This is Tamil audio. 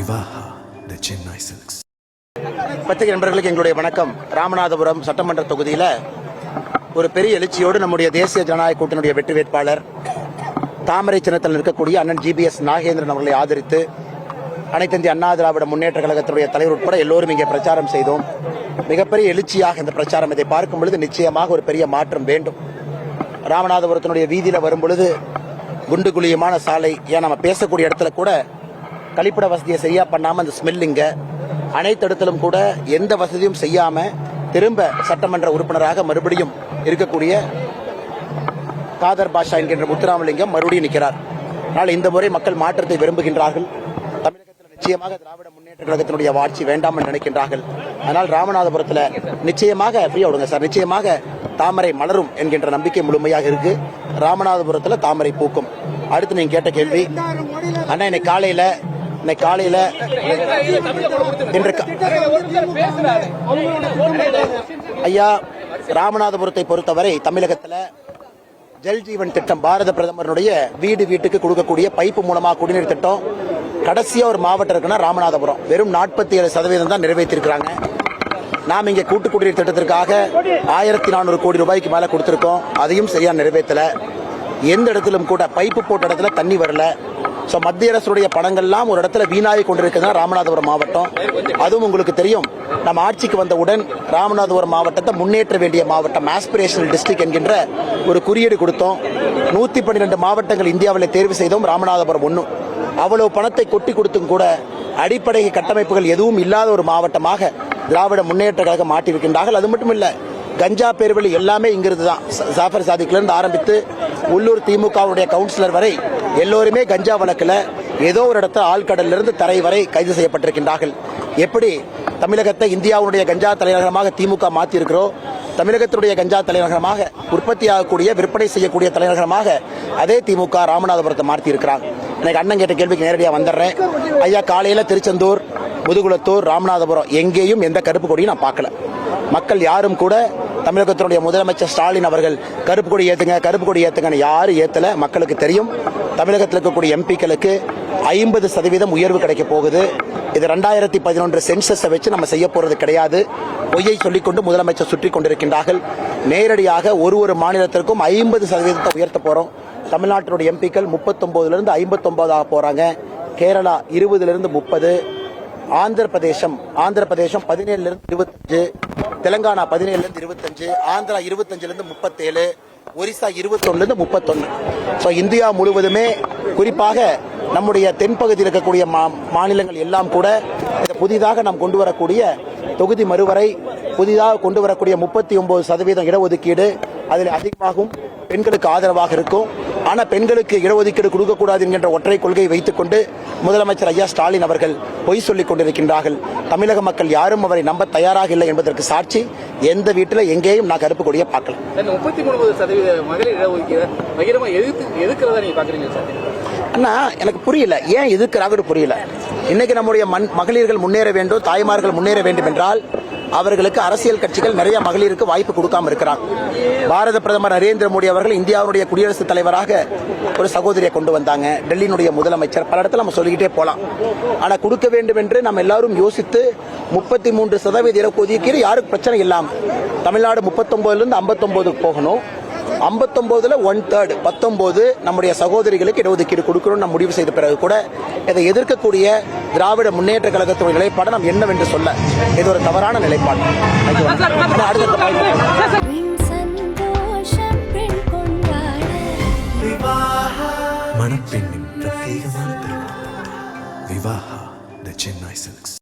விவாஹா தி சென்னை சில்க்ஸ். பத்திரிகை நண்பர்களுக்கு எங்களுடைய வணக்கம். ராமநாதபுரம் சட்டமன்ற தொகுதியில் ஒரு பெரிய எழுச்சியோடு நம்முடைய தேசிய ஜனநாயக கூட்டணியுடைய வெற்றி வேட்பாளர் தாமரை சின்னத்தில் இருக்கக்கூடிய அண்ணன் GBS நாகேந்திரன் அவர்களை ஆதரித்து அனைத்து இந்திய அண்ணா திராவிட முன்னேற்ற கழகத்தினுடைய தலைவர் உட்பட எல்லோரும் இங்கே பிரச்சாரம் செய்தோம். மிகப்பெரிய எழுச்சியாக இந்த பிரச்சாரம். இதை பார்க்கும் பொழுது நிச்சயமாக ஒரு பெரிய மாற்றம் வேண்டும். ராமநாதபுரத்தினுடைய வீதியில் வரும் பொழுது குண்டு குழியமான சாலை, ஏன் நம்ம பேசக்கூடிய இடத்துல கூட கழிப்பிட வசதியை சரியா பண்ணாம அந்த ஸ்மெல்லிங்க, அனைத்து இடத்திலும் கூட எந்த வசதியும் செய்யாம திரும்ப சட்டமன்ற உறுப்பினராக மறுபடியும் இருக்கக்கூடிய காதர் பாஷா என்கின்ற முத்துராமலிங்கம் மறுபடியும் நிற்கிறார். ஆனால் இந்த முறை மக்கள் மாற்றத்தை விரும்புகின்றார்கள். தமிழகத்தில் நிச்சயமாக திராவிட முன்னேற்ற கழகத்தினுடைய ஆட்சி வேண்டாம் என்று நினைக்கின்றார்கள். ஆனால் ராமநாதபுரத்தில் நிச்சயமாக ஃப்ரீயா விடுங்க சார், நிச்சயமாக தாமரை மலரும் என்கின்ற நம்பிக்கை முழுமையாக இருக்கு. ராமநாதபுரத்தில் தாமரை பூக்கும். அடுத்து நீங்க கேட்ட கேள்வி, அண்ணா இன்னைக்கு காலையில ஐயா, ராமநாதபுரத்தை பொறுத்தவரை தமிழகத்தில் ஜல் ஜீவன் திட்டம், பாரத பிரதமருடைய வீடு வீட்டுக்கு கொடுக்கக்கூடிய பைப்பு மூலமா குடிநீர் திட்டம் கடைசியா ஒரு மாவட்டம் இருக்குன்னா ராமநாதபுரம். வெறும் 47% தான் நிறைவேற்றிருக்கிறாங்க. நாம் இங்கே கூட்டு குடிநீர் திட்டத்திற்காக 1400 கோடி ரூபாய்க்கு மேல கொடுத்திருக்கோம். அதையும் சரியா நிறைவேற்றல. எந்த இடத்திலும் கூட பைப்பு போட்ட இடத்துல தண்ணி வரல. ஸோ மத்திய அரசுடைய பணங்கள்லாம் ஒரு இடத்துல வீணாகி கொண்டிருக்குதுன்னா ராமநாதபுரம் மாவட்டம். அதுவும் உங்களுக்கு தெரியும், நம்ம ஆட்சிக்கு வந்தவுடன் ராமநாதபுரம் மாவட்டத்தை முன்னேற்ற வேண்டிய மாவட்டம், ஆஸ்பிரேஷனல் டிஸ்ட்ரிக்ட் என்கின்ற ஒரு குறியீடு கொடுத்தோம். 112 மாவட்டங்கள் இந்தியாவில் தேர்வு செய்தோம், ராமநாதபுரம் 1. அவ்வளவு பணத்தை கொட்டி கொடுத்தும் கூட அடிப்படை கட்டமைப்புகள் எதுவும் இல்லாத ஒரு மாவட்டமாக திராவிட முன்னேற்ற கழகம் மாற்றியிருக்கின்றார்கள். அது மட்டும் இல்ல, கஞ்சா பேர்வழி எல்லாமே இங்கிருந்து தான். ஜாஃபர் சாதிக்லேருந்து ஆரம்பித்து உள்ளூர் திமுகவுடைய கவுன்சிலர் வரை எல்லோருமே கஞ்சா வழக்கில் ஏதோ ஒரு இடத்துல ஆழ்கடலிலிருந்து தரை வரை கைது செய்யப்பட்டிருக்கின்றார்கள். எப்படி தமிழகத்தை இந்தியாவுடைய கஞ்சா தலைநகரமாக திமுக மாற்றி இருக்கிறோம், தமிழகத்தினுடைய கஞ்சா தலைநகரமாக, உற்பத்தியாகக்கூடிய விற்பனை செய்யக்கூடிய தலைநகரமாக அதே திமுக ராமநாதபுரத்தை மாற்றி இருக்கிறாங்க. எனக்கு அண்ணன் கேட்ட கேள்விக்கு நேரடியாக வந்துடுறேன். ஐயா, காலையில் திருச்செந்தூர், முதுகுளத்தூர், ராமநாதபுரம் எங்கேயும் எந்த கருப்பு கொடியும் நான் பார்க்கல. மக்கள் யாரும் கூட தமிழகத்தினுடைய முதலமைச்சர் ஸ்டாலின் அவர்கள் கருப்பு கொடி ஏத்துங்கன்னு யாரும் ஏத்தல. மக்களுக்கு தெரியும், தமிழகத்தில் இருக்கக்கூடிய எம்பிக்களுக்கு 50% உயர்வு கிடைக்க போகுது. இது 2011 சென்சஸை வச்சு நம்ம செய்ய போறது கிடையாது. பொய்யை சொல்லிக்கொண்டு முதலமைச்சர் சுற்றி கொண்டிருக்கின்றார்கள். நேரடியாக ஒரு மாநிலத்திற்கும் 50% உயர்த்த போறோம். தமிழ்நாட்டினுடைய எம்பிக்கள் 39 59 போறாங்க. கேரளா 20 30, ஆந்திர பிரதேசம் 17 25, தெலங்கானா 17 25, ஆந்திரா 25 37, ஒரிசா 21 31. ஸோ இந்தியா முழுவதுமே, குறிப்பாக நம்முடைய தென்பகுதியில் இருக்கக்கூடிய மாநிலங்கள் எல்லாம் கூட புதிதாக நாம் கொண்டு வரக்கூடிய தொகுதி மறுவரை, புதிதாக கொண்டு வரக்கூடிய 39% இடஒதுக்கீடு, அதில் அதிகமாகும் பெண்களுக்கு ஆதரவாக இருக்கும். ஆனால் பெண்களுக்கு இடஒதுக்கீடு கொடுக்கக்கூடாது என்கின்ற ஒற்றை கொள்கையை வைத்துக் கொண்டு முதலமைச்சர் ஐயா ஸ்டாலின் அவர்கள் பொய் சொல்லிக் கொண்டிருக்கின்றார்கள். தமிழக மக்கள் யாரும் அவரை நம்ப தயாராக இல்லை என்பதற்கு சாட்சி எந்த வீட்டில் எங்கேயும் நான் கருப்பு கொடியை பார்க்கல. 33% மகளிர் இடஒதுக்கீடு எதுக்குறதா நீங்க பாக்குறீங்க சார்? அண்ணா, எனக்கு புரியல, ஏன் எதுக்குறாங்கன்னு புரியல. இன்னைக்கு நம்முடைய மகளிர்கள் முன்னேற வேண்டும், தாய்மார்கள் முன்னேற வேண்டும் என்றால் அவர்களுக்கு அரசியல் கட்சிகள் நிறைய மகளிருக்கு வாய்ப்பு கொடுக்காம இருக்கிறாங்க. பாரத பிரதமர் நரேந்திர மோடி அவர்கள் இந்தியாவுடைய குடியரசுத் தலைவராக ஒரு சகோதரியை கொண்டு வந்தாங்க. டெல்லியினுடைய முதலமைச்சர், பல இடத்துல நம்ம சொல்லிக்கிட்டே போலாம். ஆனா கொடுக்க வேண்டும் என்று நம்ம எல்லாரும் யோசித்து 33% இடஒதுக்கீடு யாருக்கு பிரச்சனை இல்லாம, தமிழ்நாடு 39 59 போகணும். 59 1/3 19 நம்முடைய சகோதரிகளுக்கு இடஒதுக்கீடு கொடுக்கணும் நம்ம முடிவு செய்த பிறகு கூட இதை எதிர்க்கக்கூடிய திராவிட முன்னேற்ற கழகத்துடைய நிலைப்பாடு நாம் என்னவென்று சொல்ல இது ஒரு தவறான நிலைப்பாடு. மணப்பெண்ணின் பிரத்யேகமான திருமணம் விவாஹா தி சென்னை சில்க்ஸ்.